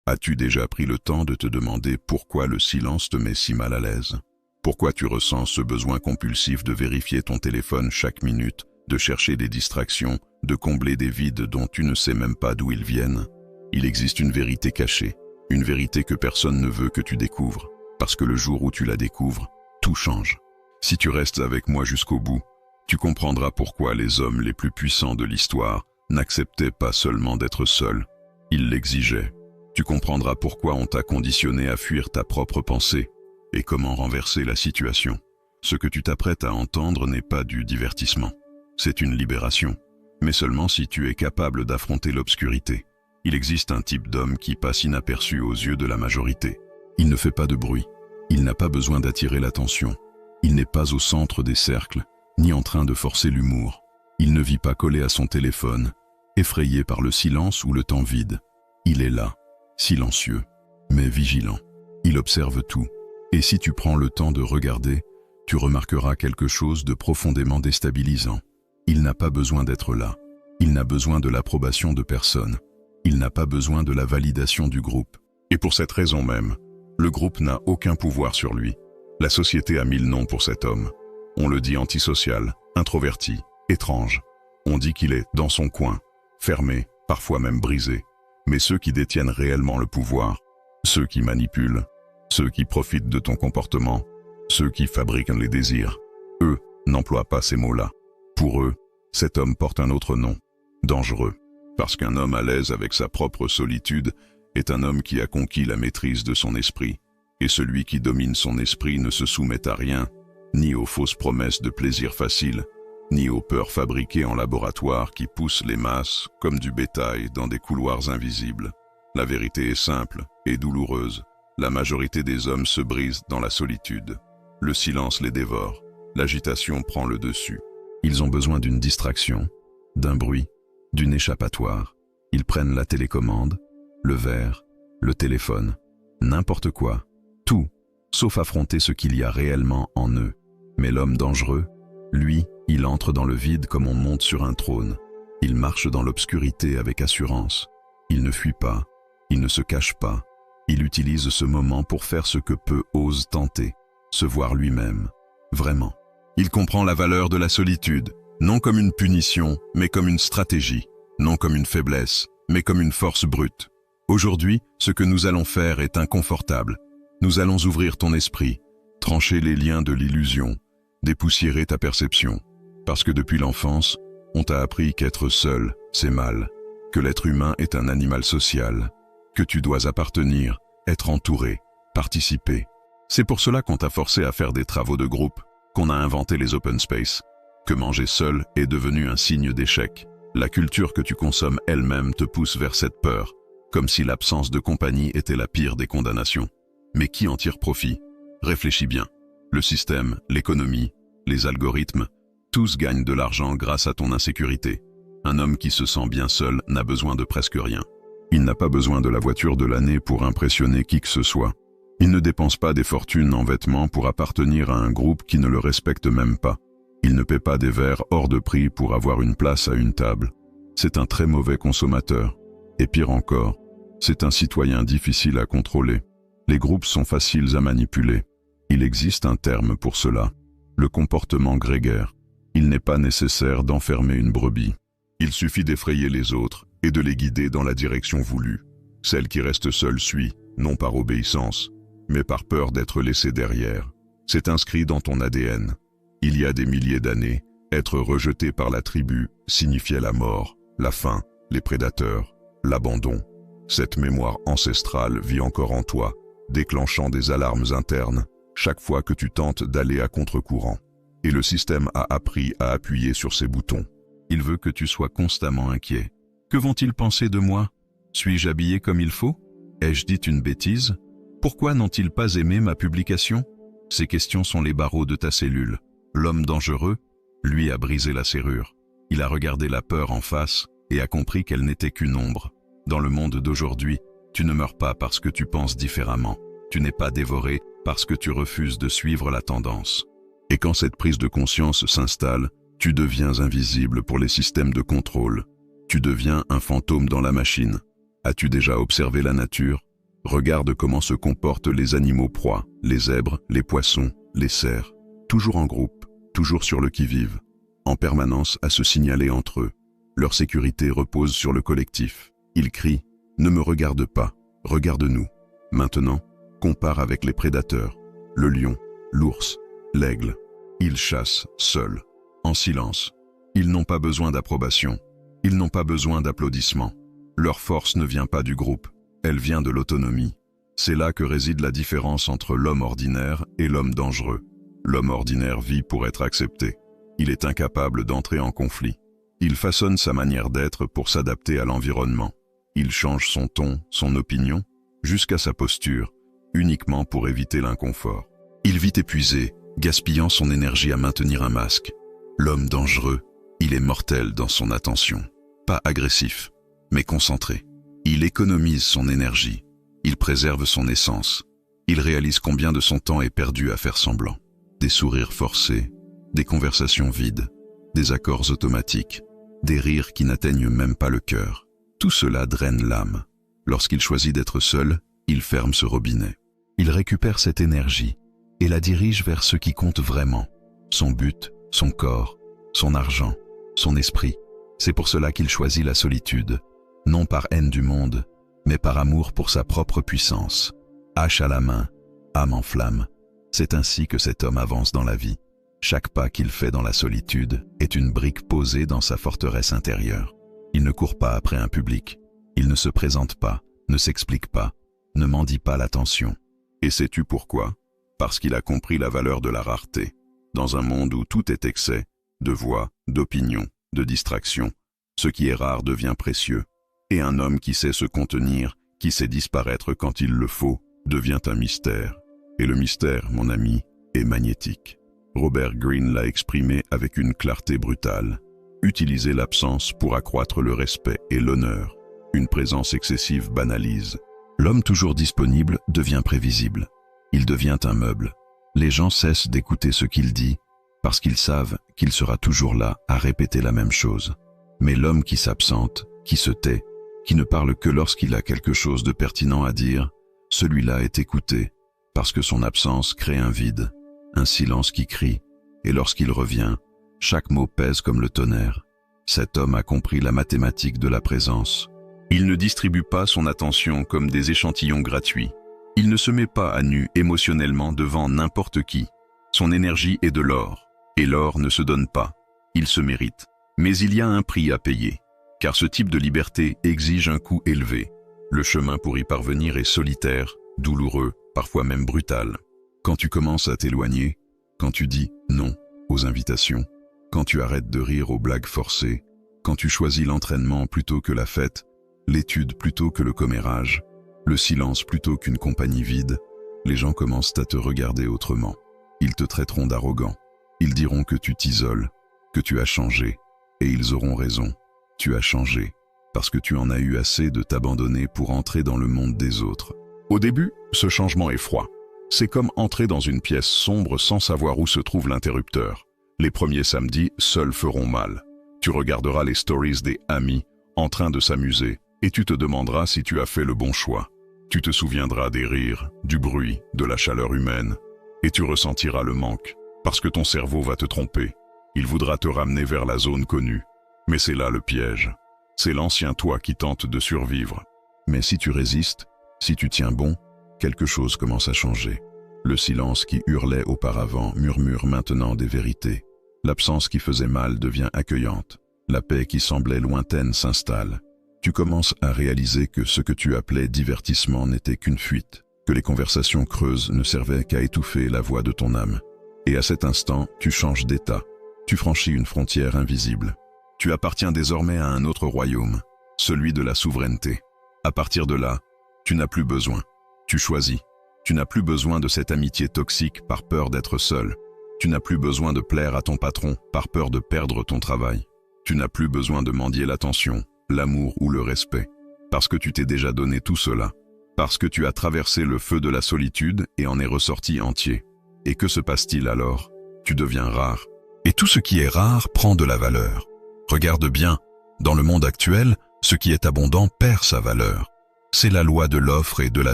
As-tu déjà pris le temps de te demander pourquoi le silence te met si mal à l'aise? Pourquoi tu ressens ce besoin compulsif de vérifier ton téléphone chaque minute, de chercher des distractions, de combler des vides dont tu ne sais même pas d'où ils viennent? Il existe une vérité cachée, une vérité que personne ne veut que tu découvres, parce que le jour où tu la découvres, tout change. Si tu restes avec moi jusqu'au bout, tu comprendras pourquoi les hommes les plus puissants de l'histoire n'acceptaient pas seulement d'être seuls, ils l'exigeaient. Tu comprendras pourquoi on t'a conditionné à fuir ta propre pensée et comment renverser la situation. Ce que tu t'apprêtes à entendre n'est pas du divertissement, c'est une libération, mais seulement si tu es capable d'affronter l'obscurité. Il existe un type d'homme qui passe inaperçu aux yeux de la majorité. Il ne fait pas de bruit, il n'a pas besoin d'attirer l'attention, il n'est pas au centre des cercles, ni en train de forcer l'humour. Il ne vit pas collé à son téléphone, effrayé par le silence ou le temps vide. Il est là, silencieux, mais vigilant. Il observe tout. Et si tu prends le temps de regarder, tu remarqueras quelque chose de profondément déstabilisant. Il n'a pas besoin d'être là. Il n'a besoin de l'approbation de personne. Il n'a pas besoin de la validation du groupe. Et pour cette raison même, le groupe n'a aucun pouvoir sur lui. La société a mille noms pour cet homme. On le dit antisocial, introverti, étrange. On dit qu'il est dans son coin, fermé, parfois même brisé. Mais ceux qui détiennent réellement le pouvoir, ceux qui manipulent, ceux qui profitent de ton comportement, ceux qui fabriquent les désirs, eux n'emploient pas ces mots-là. Pour eux, cet homme porte un autre nom, dangereux, parce qu'un homme à l'aise avec sa propre solitude est un homme qui a conquis la maîtrise de son esprit, et celui qui domine son esprit ne se soumet à rien, ni aux fausses promesses de plaisir facile, ni aux peurs fabriquées en laboratoire qui poussent les masses comme du bétail dans des couloirs invisibles. La vérité est simple et douloureuse. La majorité des hommes se brisent dans la solitude. Le silence les dévore. L'agitation prend le dessus. Ils ont besoin d'une distraction, d'un bruit, d'une échappatoire. Ils prennent la télécommande, le verre, le téléphone, n'importe quoi, tout, sauf affronter ce qu'il y a réellement en eux. Mais l'homme dangereux, lui, il entre dans le vide comme on monte sur un trône. Il marche dans l'obscurité avec assurance. Il ne fuit pas, il ne se cache pas. Il utilise ce moment pour faire ce que peu osent tenter, se voir lui-même, vraiment. Il comprend la valeur de la solitude, non comme une punition, mais comme une stratégie, non comme une faiblesse, mais comme une force brute. Aujourd'hui, ce que nous allons faire est inconfortable. Nous allons ouvrir ton esprit, trancher les liens de l'illusion, dépoussiérer ta perception. Parce que depuis l'enfance, on t'a appris qu'être seul, c'est mal, que l'être humain est un animal social, que tu dois appartenir, être entouré, participer. C'est pour cela qu'on t'a forcé à faire des travaux de groupe, qu'on a inventé les open space, que manger seul est devenu un signe d'échec. La culture que tu consommes elle-même te pousse vers cette peur, comme si l'absence de compagnie était la pire des condamnations. Mais qui en tire profit? Réfléchis bien. Le système, l'économie, les algorithmes, tous gagnent de l'argent grâce à ton insécurité. Un homme qui se sent bien seul n'a besoin de presque rien. Il n'a pas besoin de la voiture de l'année pour impressionner qui que ce soit. Il ne dépense pas des fortunes en vêtements pour appartenir à un groupe qui ne le respecte même pas. Il ne paie pas des verres hors de prix pour avoir une place à une table. C'est un très mauvais consommateur. Et pire encore, c'est un citoyen difficile à contrôler. Les groupes sont faciles à manipuler. Il existe un terme pour cela, le comportement grégaire. Il n'est pas nécessaire d'enfermer une brebis. Il suffit d'effrayer les autres et de les guider dans la direction voulue. Celle qui reste seule suit, non par obéissance, mais par peur d'être laissée derrière. C'est inscrit dans ton ADN. Il y a des milliers d'années, être rejeté par la tribu signifiait la mort, la faim, les prédateurs, l'abandon. Cette mémoire ancestrale vit encore en toi, déclenchant des alarmes internes chaque fois que tu tentes d'aller à contre-courant. Et le système a appris à appuyer sur ces boutons. Il veut que tu sois constamment inquiet. Que vont-ils penser de moi? Suis-je habillé comme il faut? Ai-je dit une bêtise? Pourquoi n'ont-ils pas aimé ma publication? Ces questions sont les barreaux de ta cellule. L'homme dangereux, lui, a brisé la serrure. Il a regardé la peur en face et a compris qu'elle n'était qu'une ombre. Dans le monde d'aujourd'hui, tu ne meurs pas parce que tu penses différemment. Tu n'es pas dévoré parce que tu refuses de suivre la tendance. Et quand cette prise de conscience s'installe, tu deviens invisible pour les systèmes de contrôle. Tu deviens un fantôme dans la machine. As-tu déjà observé la nature? Regarde comment se comportent les animaux proies, les zèbres, les poissons, les cerfs, toujours en groupe, toujours sur le qui-vive, en permanence à se signaler entre eux. Leur sécurité repose sur le collectif. Ils crient « Ne me regarde pas, regarde-nous ». Maintenant, compare avec les prédateurs, le lion, l'ours, l'aigle. Ils chassent seuls, en silence. Ils n'ont pas besoin d'approbation. Ils n'ont pas besoin d'applaudissements. Leur force ne vient pas du groupe, elle vient de l'autonomie. C'est là que réside la différence entre l'homme ordinaire et l'homme dangereux. L'homme ordinaire vit pour être accepté. Il est incapable d'entrer en conflit. Il façonne sa manière d'être pour s'adapter à l'environnement. Il change son ton, son opinion, jusqu'à sa posture, uniquement pour éviter l'inconfort. Il vit épuisé, gaspillant son énergie à maintenir un masque. L'homme dangereux, il est mortel dans son attention. Pas agressif, mais concentré. Il économise son énergie. Il préserve son essence. Il réalise combien de son temps est perdu à faire semblant. Des sourires forcés, des conversations vides, des accords automatiques, des rires qui n'atteignent même pas le cœur. Tout cela draine l'âme. Lorsqu'il choisit d'être seul, il ferme ce robinet. Il récupère cette énergie et la dirige vers ce qui compte vraiment. Son but, son corps, son argent, son esprit. C'est pour cela qu'il choisit la solitude, non par haine du monde, mais par amour pour sa propre puissance. Hache à la main, âme en flamme. C'est ainsi que cet homme avance dans la vie. Chaque pas qu'il fait dans la solitude est une brique posée dans sa forteresse intérieure. Il ne court pas après un public. Il ne se présente pas, ne s'explique pas, ne mendie pas l'attention. Et sais-tu pourquoi? Parce qu'il a compris la valeur de la rareté. Dans un monde où tout est excès, de voix, d'opinion, de distraction, ce qui est rare devient précieux. Et un homme qui sait se contenir, qui sait disparaître quand il le faut, devient un mystère. Et le mystère, mon ami, est magnétique. Robert Greene l'a exprimé avec une clarté brutale. Utiliser l'absence pour accroître le respect et l'honneur. Une présence excessive banalise. L'homme toujours disponible devient prévisible. Il devient un meuble. Les gens cessent d'écouter ce qu'il dit parce qu'ils savent qu'il sera toujours là à répéter la même chose. Mais l'homme qui s'absente, qui se tait, qui ne parle que lorsqu'il a quelque chose de pertinent à dire, celui-là est écouté parce que son absence crée un vide, un silence qui crie, et lorsqu'il revient, chaque mot pèse comme le tonnerre. Cet homme a compris la mathématique de la présence. Il ne distribue pas son attention comme des échantillons gratuits. Il ne se met pas à nu émotionnellement devant n'importe qui. Son énergie est de l'or, et l'or ne se donne pas. Il se mérite. Mais il y a un prix à payer, car ce type de liberté exige un coût élevé. Le chemin pour y parvenir est solitaire, douloureux, parfois même brutal. Quand tu commences à t'éloigner, quand tu dis non aux invitations, quand tu arrêtes de rire aux blagues forcées, quand tu choisis l'entraînement plutôt que la fête, l'étude plutôt que le commérage, le silence plutôt qu'une compagnie vide, les gens commencent à te regarder autrement. Ils te traiteront d'arrogant. Ils diront que tu t'isoles, que tu as changé, et ils auront raison. Tu as changé, parce que tu en as eu assez de t'abandonner pour entrer dans le monde des autres. Au début, ce changement est froid. C'est comme entrer dans une pièce sombre sans savoir où se trouve l'interrupteur. Les premiers samedis, seuls feront mal. Tu regarderas les stories des amis en train de s'amuser et tu te demanderas si tu as fait le bon choix. Tu te souviendras des rires, du bruit, de la chaleur humaine et tu ressentiras le manque parce que ton cerveau va te tromper. Il voudra te ramener vers la zone connue. Mais c'est là le piège. C'est l'ancien toi qui tente de survivre. Mais si tu résistes, si tu tiens bon, quelque chose commence à changer. Le silence qui hurlait auparavant murmure maintenant des vérités. L'absence qui faisait mal devient accueillante. La paix qui semblait lointaine s'installe. Tu commences à réaliser que ce que tu appelais divertissement n'était qu'une fuite, que les conversations creuses ne servaient qu'à étouffer la voix de ton âme. Et à cet instant, tu changes d'état. Tu franchis une frontière invisible. Tu appartiens désormais à un autre royaume, celui de la souveraineté. À partir de là, tu n'as plus besoin. Tu choisis. Tu n'as plus besoin de cette amitié toxique par peur d'être seul. Tu n'as plus besoin de plaire à ton patron par peur de perdre ton travail. Tu n'as plus besoin de mendier l'attention, l'amour ou le respect, parce que tu t'es déjà donné tout cela. Parce que tu as traversé le feu de la solitude et en es ressorti entier. Et que se passe-t-il alors? Tu deviens rare. Et tout ce qui est rare prend de la valeur. Regarde bien, dans le monde actuel, ce qui est abondant perd sa valeur. C'est la loi de l'offre et de la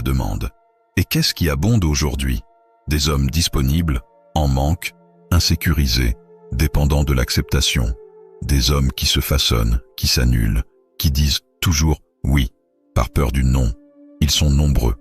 demande. Et qu'est-ce qui abonde aujourd'hui? Des hommes disponibles, en manque, insécurisés, dépendants de l'acceptation. Des hommes qui se façonnent, qui s'annulent, qui disent toujours oui, par peur du non. Ils sont nombreux,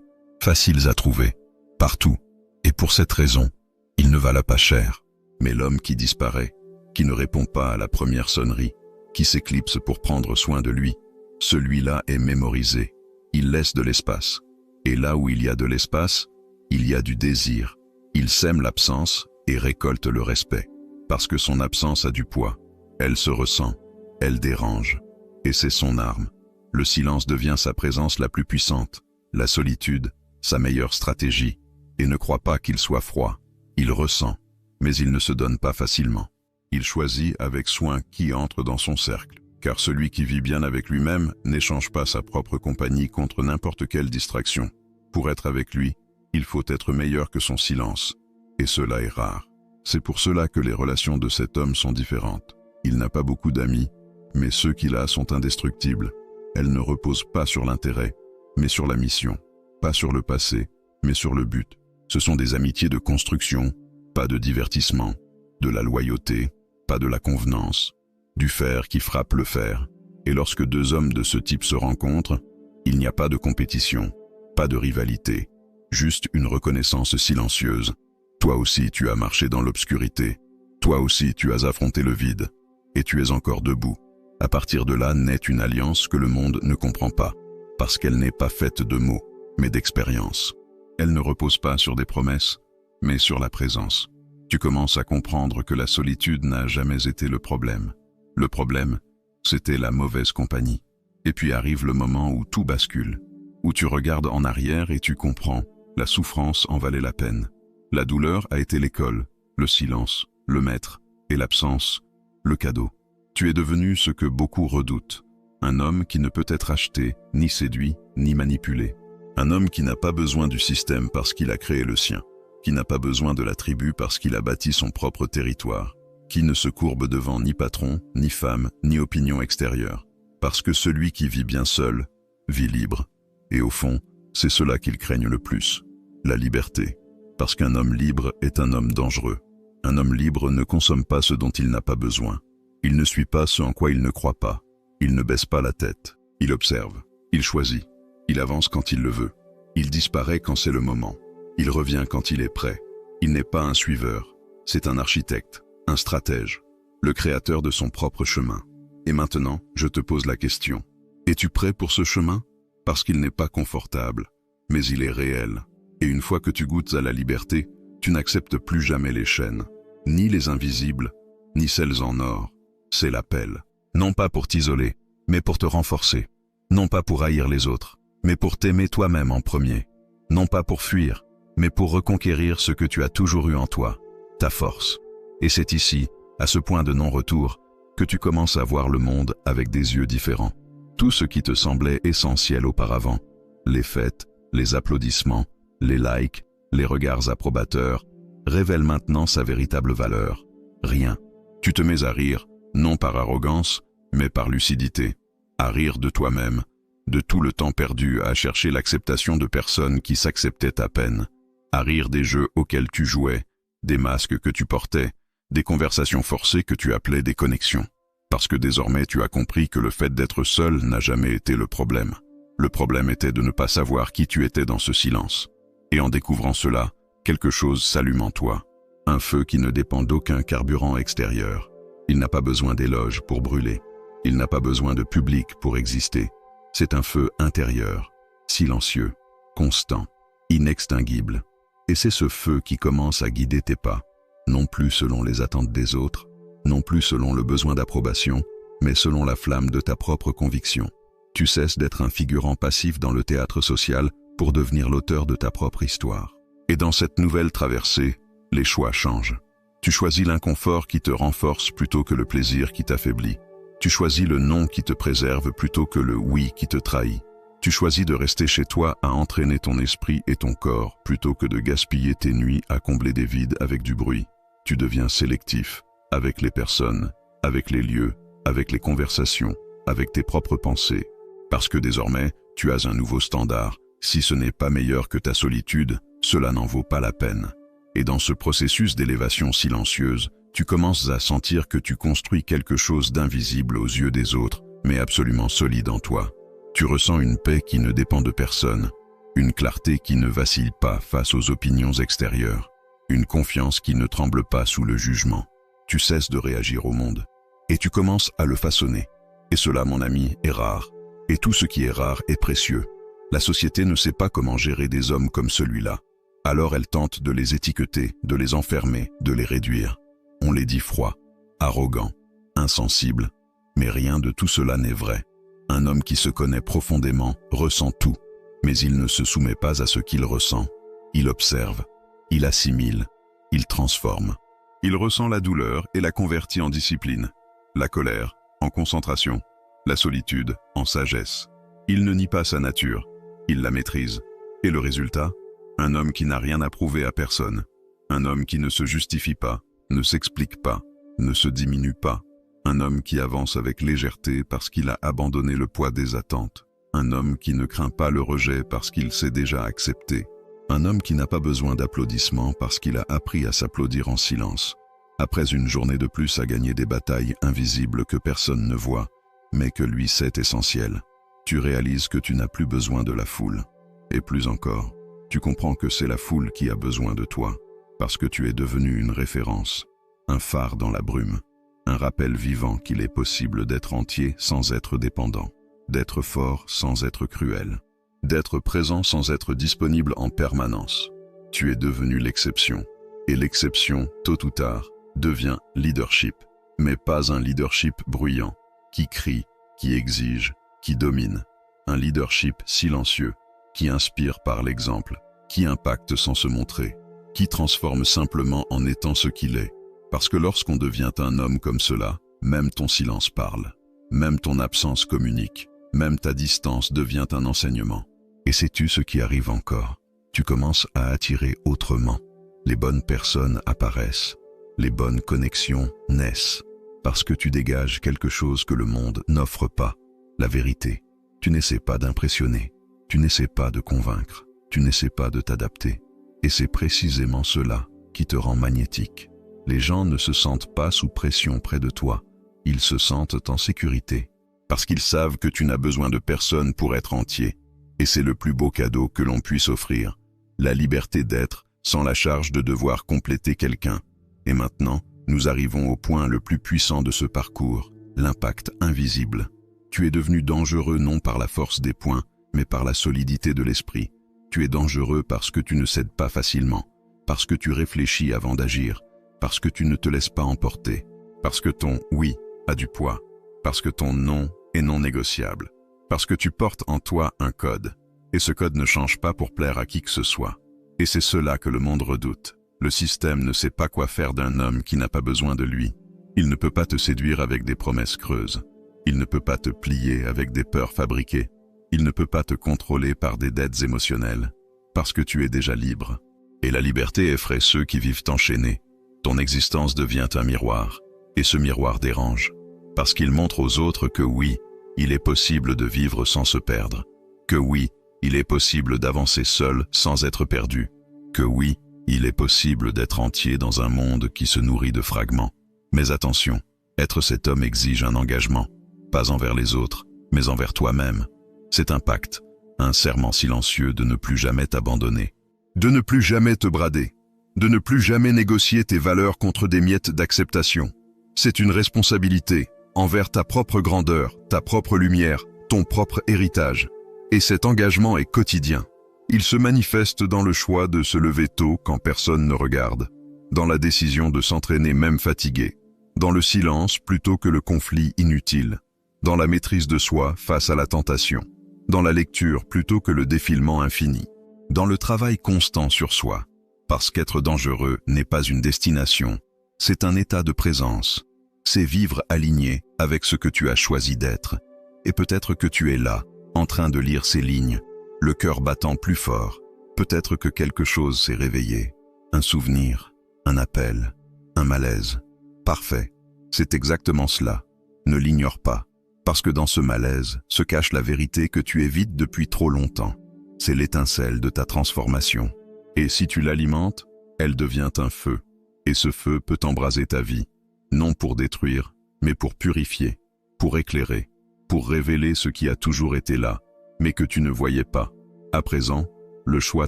faciles à trouver, partout. Et pour cette raison, ils ne valent pas cher. Mais l'homme qui disparaît, qui ne répond pas à la première sonnerie, qui s'éclipse pour prendre soin de lui, celui-là est mémorisé. Il laisse de l'espace. Et là où il y a de l'espace, il y a du désir. Il sème l'absence et récolte le respect. Parce que son absence a du poids. Elle se ressent, elle dérange. Et c'est son arme. Le silence devient sa présence la plus puissante. La solitude, sa meilleure stratégie. Et ne crois pas qu'il soit froid. Il ressent, mais il ne se donne pas facilement. Il choisit avec soin qui entre dans son cercle. Car celui qui vit bien avec lui-même n'échange pas sa propre compagnie contre n'importe quelle distraction. Pour être avec lui, il faut être meilleur que son silence. Et cela est rare. C'est pour cela que les relations de cet homme sont différentes. Il n'a pas beaucoup d'amis, mais ceux qu'il a sont indestructibles. Elles ne reposent pas sur l'intérêt, mais sur la mission. Pas sur le passé, mais sur le but. Ce sont des amitiés de construction, pas de divertissement, de la loyauté, pas de la convenance. Du fer qui frappe le fer. Et lorsque deux hommes de ce type se rencontrent, il n'y a pas de compétition, pas de rivalité, juste une reconnaissance silencieuse. Toi aussi tu as marché dans l'obscurité, toi aussi tu as affronté le vide, et tu es encore debout. À partir de là naît une alliance que le monde ne comprend pas, parce qu'elle n'est pas faite de mots, mais d'expériences. Elle ne repose pas sur des promesses, mais sur la présence. Tu commences à comprendre que la solitude n'a jamais été le problème. Le problème, c'était la mauvaise compagnie. Et puis arrive le moment où tout bascule, où tu regardes en arrière et tu comprends, la souffrance en valait la peine. La douleur a été l'école, le silence, le maître, et l'absence, le cadeau. Tu es devenu ce que beaucoup redoutent, un homme qui ne peut être acheté, ni séduit, ni manipulé. Un homme qui n'a pas besoin du système parce qu'il a créé le sien, qui n'a pas besoin de la tribu parce qu'il a bâti son propre territoire, qui ne se courbe devant ni patron, ni femme, ni opinion extérieure. Parce que celui qui vit bien seul, vit libre. Et au fond, c'est cela qu'ils craignent le plus, la liberté. Parce qu'un homme libre est un homme dangereux. Un homme libre ne consomme pas ce dont il n'a pas besoin. Il ne suit pas ce en quoi il ne croit pas. Il ne baisse pas la tête. Il observe. Il choisit. Il avance quand il le veut. Il disparaît quand c'est le moment. Il revient quand il est prêt. Il n'est pas un suiveur. C'est un architecte. Un stratège, le créateur de son propre chemin. Et maintenant, je te pose la question. Es-tu prêt pour ce chemin? Parce qu'il n'est pas confortable, mais il est réel. Et une fois que tu goûtes à la liberté, tu n'acceptes plus jamais les chaînes, ni les invisibles, ni celles en or. C'est l'appel. Non pas pour t'isoler, mais pour te renforcer. Non pas pour haïr les autres, mais pour t'aimer toi-même en premier. Non pas pour fuir, mais pour reconquérir ce que tu as toujours eu en toi, ta force. Et c'est ici, à ce point de non-retour, que tu commences à voir le monde avec des yeux différents. Tout ce qui te semblait essentiel auparavant, les fêtes, les applaudissements, les likes, les regards approbateurs, révèlent maintenant sa véritable valeur. Rien. Tu te mets à rire, non par arrogance, mais par lucidité. À rire de toi-même, de tout le temps perdu à chercher l'acceptation de personnes qui s'acceptaient à peine. À rire des jeux auxquels tu jouais, des masques que tu portais, des conversations forcées que tu appelais des connexions. Parce que désormais tu as compris que le fait d'être seul n'a jamais été le problème. Le problème était de ne pas savoir qui tu étais dans ce silence. Et en découvrant cela, quelque chose s'allume en toi. Un feu qui ne dépend d'aucun carburant extérieur. Il n'a pas besoin d'éloges pour brûler. Il n'a pas besoin de public pour exister. C'est un feu intérieur, silencieux, constant, inextinguible. Et c'est ce feu qui commence à guider tes pas. Non plus selon les attentes des autres, non plus selon le besoin d'approbation, mais selon la flamme de ta propre conviction. Tu cesses d'être un figurant passif dans le théâtre social pour devenir l'auteur de ta propre histoire. Et dans cette nouvelle traversée, les choix changent. Tu choisis l'inconfort qui te renforce plutôt que le plaisir qui t'affaiblit. Tu choisis le non qui te préserve plutôt que le oui qui te trahit. Tu choisis de rester chez toi à entraîner ton esprit et ton corps plutôt que de gaspiller tes nuits à combler des vides avec du bruit. Tu deviens sélectif, avec les personnes, avec les lieux, avec les conversations, avec tes propres pensées. Parce que désormais, Tu as un nouveau standard. Si ce n'est pas meilleur que ta solitude, cela n'en vaut pas la peine. Et dans ce processus d'élévation silencieuse, tu commences à sentir que tu construis quelque chose d'invisible aux yeux des autres, mais absolument solide en toi. Tu ressens une paix qui ne dépend de personne, une clarté qui ne vacille pas face aux opinions extérieures, une confiance qui ne tremble pas sous le jugement. Tu cesses de réagir au monde, et tu commences à le façonner. Et cela, mon ami, est rare. Et tout ce qui est rare est précieux. La société ne sait pas comment gérer des hommes comme celui-là. Alors elle tente de les étiqueter, de les enfermer, de les réduire. On les dit froids, arrogants, insensibles. Mais rien de tout cela n'est vrai. Un homme qui se connaît profondément ressent tout, mais il ne se soumet pas à ce qu'il ressent. Il observe, il assimile, il transforme. Il ressent la douleur et la convertit en discipline, la colère en concentration, la solitude en sagesse. Il ne nie pas sa nature, il la maîtrise. Et le résultat? Un homme qui n'a rien à prouver à personne. Un homme qui ne se justifie pas, ne s'explique pas, ne se diminue pas. Un homme qui avance avec légèreté parce qu'il a abandonné le poids des attentes. Un homme qui ne craint pas le rejet parce qu'il s'est déjà accepté. Un homme qui n'a pas besoin d'applaudissements parce qu'il a appris à s'applaudir en silence. Après une journée de plus à gagner des batailles invisibles que personne ne voit, mais que lui sait essentiel. Tu réalises que tu n'as plus besoin de la foule. Et plus encore, tu comprends que c'est la foule qui a besoin de toi, parce que tu es devenu une référence, un phare dans la brume, un rappel vivant qu'il est possible d'être entier sans être dépendant, d'être fort sans être cruel, d'être présent sans être disponible en permanence. Tu es devenu l'exception, et l'exception, tôt ou tard, devient leadership, mais pas un leadership bruyant, qui crie, qui exige, qui domine, un leadership silencieux, qui inspire par l'exemple, qui impacte sans se montrer, qui transforme simplement en étant ce qu'il est. Parce que lorsqu'on devient un homme comme cela, même ton silence parle, même ton absence communique, même ta distance devient un enseignement. Et sais-tu ce qui arrive encore? Tu commences à attirer autrement. Les bonnes personnes apparaissent, les bonnes connexions naissent, parce que tu dégages quelque chose que le monde n'offre pas, la vérité. Tu n'essaies pas d'impressionner, tu n'essaies pas de convaincre, tu n'essaies pas de t'adapter. Et c'est précisément cela qui te rend magnétique. Les gens ne se sentent pas sous pression près de toi, ils se sentent en sécurité, parce qu'ils savent que tu n'as besoin de personne pour être entier. Et c'est le plus beau cadeau que l'on puisse offrir, la liberté d'être sans la charge de devoir compléter quelqu'un. Et maintenant, nous arrivons au point le plus puissant de ce parcours, l'impact invisible. Tu es devenu dangereux non par la force des poings, mais par la solidité de l'esprit. Tu es dangereux parce que tu ne cèdes pas facilement, parce que tu réfléchis avant d'agir, parce que tu ne te laisses pas emporter, parce que ton « oui » a du poids, parce que ton « non » est non négociable, parce que tu portes en toi un code, et ce code ne change pas pour plaire à qui que ce soit. Et c'est cela que le monde redoute. Le système ne sait pas quoi faire d'un homme qui n'a pas besoin de lui. Il ne peut pas te séduire avec des promesses creuses. Il ne peut pas te plier avec des peurs fabriquées. Il ne peut pas te contrôler par des dettes émotionnelles, parce que tu es déjà libre. Et la liberté effraie ceux qui vivent enchaînés. Ton existence devient un miroir, et ce miroir dérange, parce qu'il montre aux autres que oui, il est possible de vivre sans se perdre, que oui, il est possible d'avancer seul sans être perdu, que oui, il est possible d'être entier dans un monde qui se nourrit de fragments. Mais attention, être cet homme exige un engagement, pas envers les autres, mais envers toi-même. C'est un pacte, un serment silencieux de ne plus jamais t'abandonner, de ne plus jamais te brader, de ne plus jamais négocier tes valeurs contre des miettes d'acceptation. C'est une responsabilité envers ta propre grandeur, ta propre lumière, ton propre héritage. Et cet engagement est quotidien. Il se manifeste dans le choix de se lever tôt quand personne ne regarde, dans la décision de s'entraîner même fatigué, dans le silence plutôt que le conflit inutile, dans la maîtrise de soi face à la tentation, dans la lecture plutôt que le défilement infini, dans le travail constant sur soi, parce qu'être dangereux n'est pas une destination, c'est un état de présence, c'est vivre aligné avec ce que tu as choisi d'être, et peut-être que tu es là, en train de lire ces lignes, le cœur battant plus fort, peut-être que quelque chose s'est réveillé, un souvenir, un appel, un malaise. Parfait, c'est exactement cela, ne l'ignore pas, Parce que dans ce malaise se cache la vérité que tu évites depuis trop longtemps. C'est l'étincelle de ta transformation. Et si tu l'alimentes, elle devient un feu. Et ce feu peut embraser ta vie, non pour détruire, mais pour purifier, pour éclairer, pour révéler ce qui a toujours été là, mais que tu ne voyais pas. À présent, le choix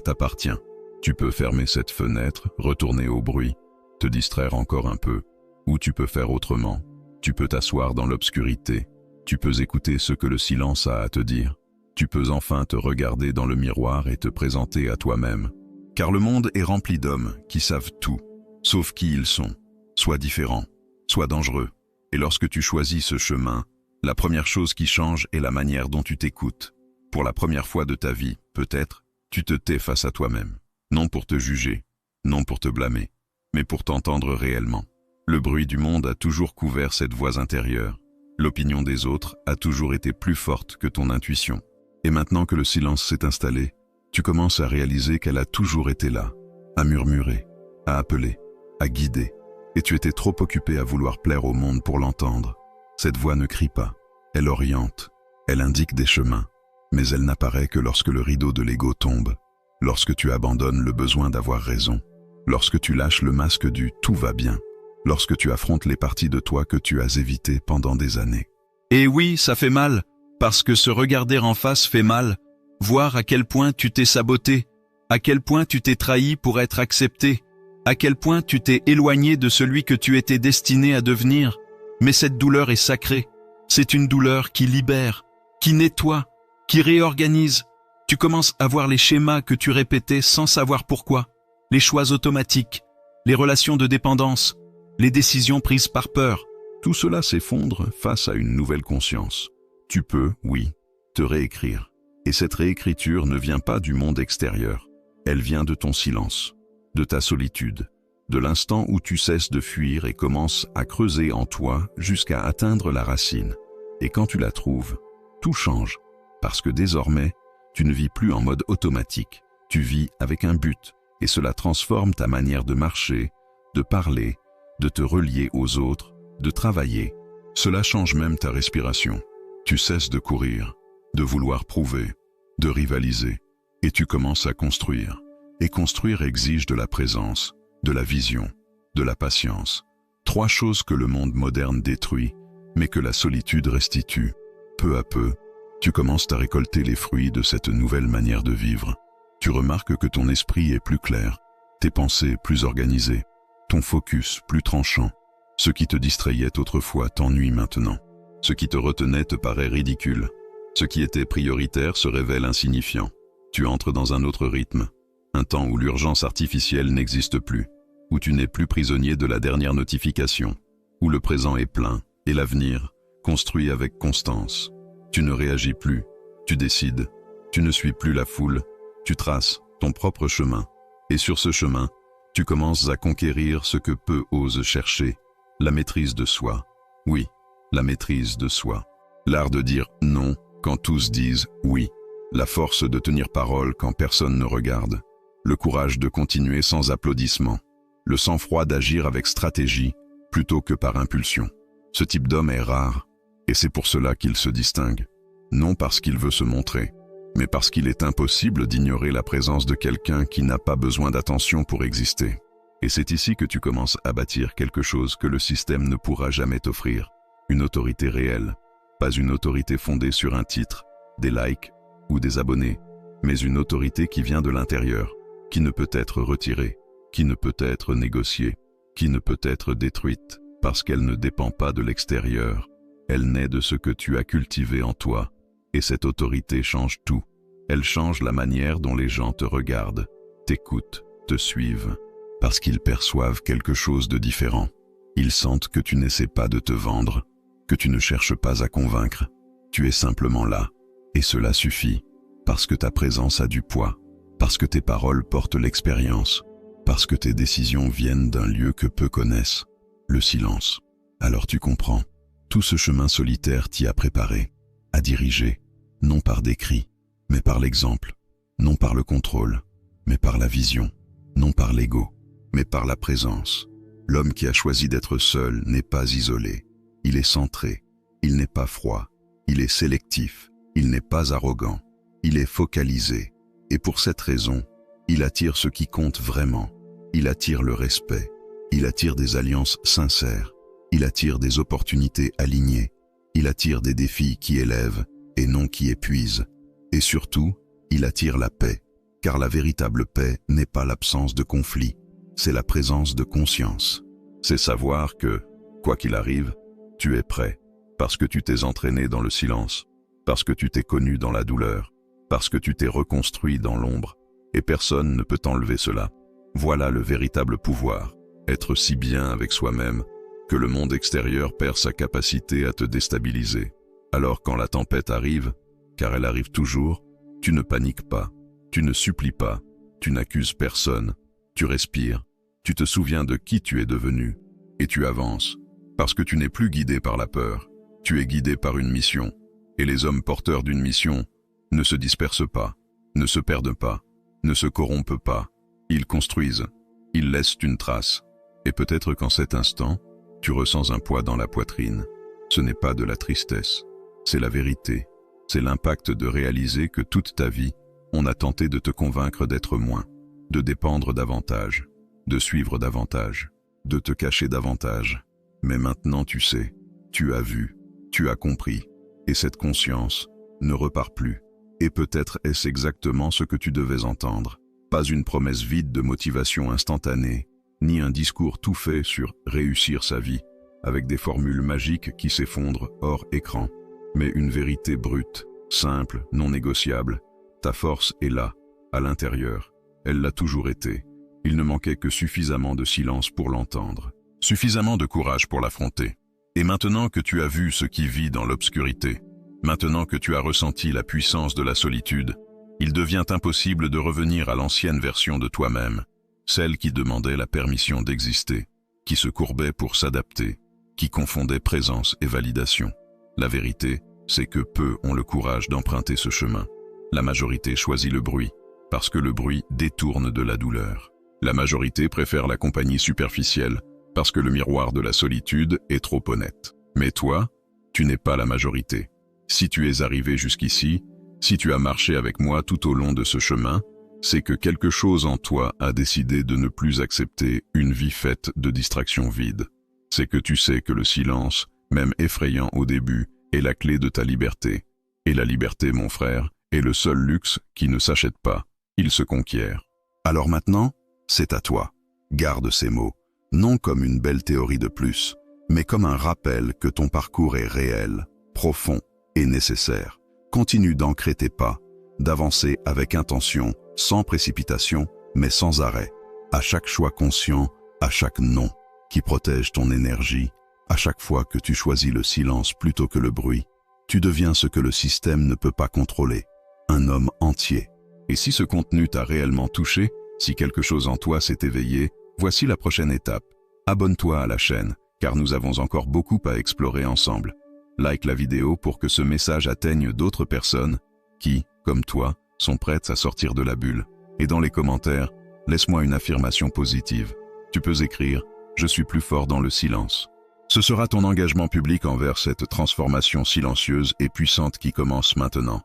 t'appartient. Tu peux fermer cette fenêtre, retourner au bruit, te distraire encore un peu, ou tu peux faire autrement. Tu peux t'asseoir dans l'obscurité. Tu peux écouter ce que le silence a à te dire. Tu peux enfin te regarder dans le miroir et te présenter à toi-même. Car le monde est rempli d'hommes qui savent tout, sauf qui ils sont, soit différents, soit dangereux. Et lorsque tu choisis ce chemin, la première chose qui change est la manière dont tu t'écoutes. Pour la première fois de ta vie, peut-être, tu te tais face à toi-même. Non pour te juger, non pour te blâmer, mais pour t'entendre réellement. Le bruit du monde a toujours couvert cette voix intérieure. L'opinion des autres a toujours été plus forte que ton intuition. Et maintenant que le silence s'est installé, tu commences à réaliser qu'elle a toujours été là, à murmurer, à appeler, à guider. Et tu étais trop occupé à vouloir plaire au monde pour l'entendre. Cette voix ne crie pas, elle oriente, elle indique des chemins, mais elle n'apparaît que lorsque le rideau de l'ego tombe, lorsque tu abandonnes le besoin d'avoir raison, lorsque tu lâches le masque du « tout va bien », lorsque tu affrontes les parties de toi que tu as évitées pendant des années. Et oui, ça fait mal, parce que se regarder en face fait mal, voir à quel point tu t'es saboté, à quel point tu t'es trahi pour être accepté, à quel point tu t'es éloigné de celui que tu étais destiné à devenir. Mais cette douleur est sacrée. C'est une douleur qui libère, qui nettoie, qui réorganise. Tu commences à voir les schémas que tu répétais sans savoir pourquoi, les choix automatiques, les relations de dépendance, les décisions prises par peur. Tout cela s'effondre face à une nouvelle conscience. Tu peux, oui, te réécrire. Et cette réécriture ne vient pas du monde extérieur. Elle vient de ton silence, de ta solitude, de l'instant où tu cesses de fuir et commences à creuser en toi jusqu'à atteindre la racine. Et quand tu la trouves, tout change, parce que désormais, tu ne vis plus en mode automatique. Tu vis avec un but, et cela transforme ta manière de marcher, de parler, de te relier aux autres, de travailler. Cela change même ta respiration. Tu cesses de courir, de vouloir prouver, de rivaliser, et tu commences à construire. Et construire exige de la présence, de la vision, de la patience. 3 choses que le monde moderne détruit, mais que la solitude restitue. Peu à peu, tu commences à récolter les fruits de cette nouvelle manière de vivre. Tu remarques que ton esprit est plus clair, tes pensées plus organisées, ton focus plus tranchant. Ce qui te distrayait autrefois t'ennuie maintenant. Ce qui te retenait te paraît ridicule. Ce qui était prioritaire se révèle insignifiant. Tu entres dans un autre rythme, un temps où l'urgence artificielle n'existe plus, où tu n'es plus prisonnier de la dernière notification, où le présent est plein et l'avenir construit avec constance. Tu ne réagis plus, tu décides, tu ne suis plus la foule, tu traces ton propre chemin. Et sur ce chemin, tu commences à conquérir ce que peu osent chercher, la maîtrise de soi. Oui, la maîtrise de soi. L'art de dire non quand tous disent oui. La force de tenir parole quand personne ne regarde. Le courage de continuer sans applaudissements. Le sang-froid d'agir avec stratégie plutôt que par impulsion. Ce type d'homme est rare, et c'est pour cela qu'il se distingue. Non parce qu'il veut se montrer, mais parce qu'il est impossible d'ignorer la présence de quelqu'un qui n'a pas besoin d'attention pour exister. Et c'est ici que tu commences à bâtir quelque chose que le système ne pourra jamais t'offrir. Une autorité réelle, pas une autorité fondée sur un titre, des likes ou des abonnés, mais une autorité qui vient de l'intérieur, qui ne peut être retirée, qui ne peut être négociée, qui ne peut être détruite, parce qu'elle ne dépend pas de l'extérieur. Elle naît de ce que tu as cultivé en toi, et cette autorité change tout. Elle change la manière dont les gens te regardent, t'écoutent, te suivent, parce qu'ils perçoivent quelque chose de différent. Ils sentent que tu n'essaies pas de te vendre, que tu ne cherches pas à convaincre. Tu es simplement là, et cela suffit, parce que ta présence a du poids, parce que tes paroles portent l'expérience, parce que tes décisions viennent d'un lieu que peu connaissent, le silence. Alors tu comprends, tout ce chemin solitaire t'y a préparé, à diriger, non par des cris, mais par l'exemple, non par le contrôle, mais par la vision, non par l'ego, mais par la présence. L'homme qui a choisi d'être seul n'est pas isolé, il est centré, il n'est pas froid, Il est sélectif, il n'est pas arrogant, il est focalisé. Et pour cette raison, il attire ce qui compte vraiment. Il attire le respect, il attire des alliances sincères, il attire des opportunités alignées, il attire des défis qui élèvent et non qui épuisent. Et surtout, il attire la paix, car la véritable paix n'est pas l'absence de conflit, c'est la présence de conscience. C'est savoir que, quoi qu'il arrive, tu es prêt, parce que tu t'es entraîné dans le silence, parce que tu t'es connu dans la douleur, parce que tu t'es reconstruit dans l'ombre, et personne ne peut t'enlever cela. Voilà le véritable pouvoir, être si bien avec soi-même que le monde extérieur perd sa capacité à te déstabiliser. Alors quand la tempête arrive, car elle arrive toujours, tu ne paniques pas, tu ne supplies pas, tu n'accuses personne, tu respires, tu te souviens de qui tu es devenu, et tu avances, parce que tu n'es plus guidé par la peur, tu es guidé par une mission, et les hommes porteurs d'une mission ne se dispersent pas, ne se perdent pas, ne se corrompent pas, ils construisent, ils laissent une trace, et peut-être qu'en cet instant, tu ressens un poids dans la poitrine. Ce n'est pas de la tristesse, c'est la vérité, c'est l'impact de réaliser que toute ta vie, on a tenté de te convaincre d'être moins, de dépendre davantage, de suivre davantage, de te cacher davantage. Mais maintenant tu sais, tu as vu, tu as compris, et cette conscience ne repart plus. Et peut-être est-ce exactement ce que tu devais entendre. Pas une promesse vide de motivation instantanée, ni un discours tout fait sur réussir sa vie, avec des formules magiques qui s'effondrent hors écran, mais une vérité brute, simple, non négociable. Ta force est là, à l'intérieur. Elle l'a toujours été. Il ne manquait que suffisamment de silence pour l'entendre, suffisamment de courage pour l'affronter. Et maintenant que tu as vu ce qui vit dans l'obscurité, maintenant que tu as ressenti la puissance de la solitude, il devient impossible de revenir à l'ancienne version de toi-même, celle qui demandait la permission d'exister, qui se courbait pour s'adapter, qui confondait présence et validation. La vérité, c'est que peu ont le courage d'emprunter ce chemin. La majorité choisit le bruit, parce que le bruit détourne de la douleur. La majorité préfère la compagnie superficielle, parce que le miroir de la solitude est trop honnête. Mais toi, tu n'es pas la majorité. Si tu es arrivé jusqu'ici, si tu as marché avec moi tout au long de ce chemin, c'est que quelque chose en toi a décidé de ne plus accepter une vie faite de distractions vides. C'est que tu sais que le silence, même effrayant au début, est la clé de ta liberté. Et la liberté, mon frère, est le seul luxe qui ne s'achète pas, il se conquiert. Alors maintenant, c'est à toi. Garde ces mots, non comme une belle théorie de plus, mais comme un rappel que ton parcours est réel, profond et nécessaire. Continue d'ancrer tes pas, d'avancer avec intention, sans précipitation, mais sans arrêt. À chaque choix conscient, à chaque non, qui protège ton énergie, à chaque fois que tu choisis le silence plutôt que le bruit, tu deviens ce que le système ne peut pas contrôler, un homme entier. Et si ce contenu t'a réellement touché, si quelque chose en toi s'est éveillé, voici la prochaine étape. Abonne-toi à la chaîne, car nous avons encore beaucoup à explorer ensemble. Like la vidéo pour que ce message atteigne d'autres personnes qui, comme toi, sont prêtes à sortir de la bulle. Et dans les commentaires, laisse-moi une affirmation positive. Tu peux écrire « Je suis plus fort dans le silence ». Ce sera ton engagement public envers cette transformation silencieuse et puissante qui commence maintenant.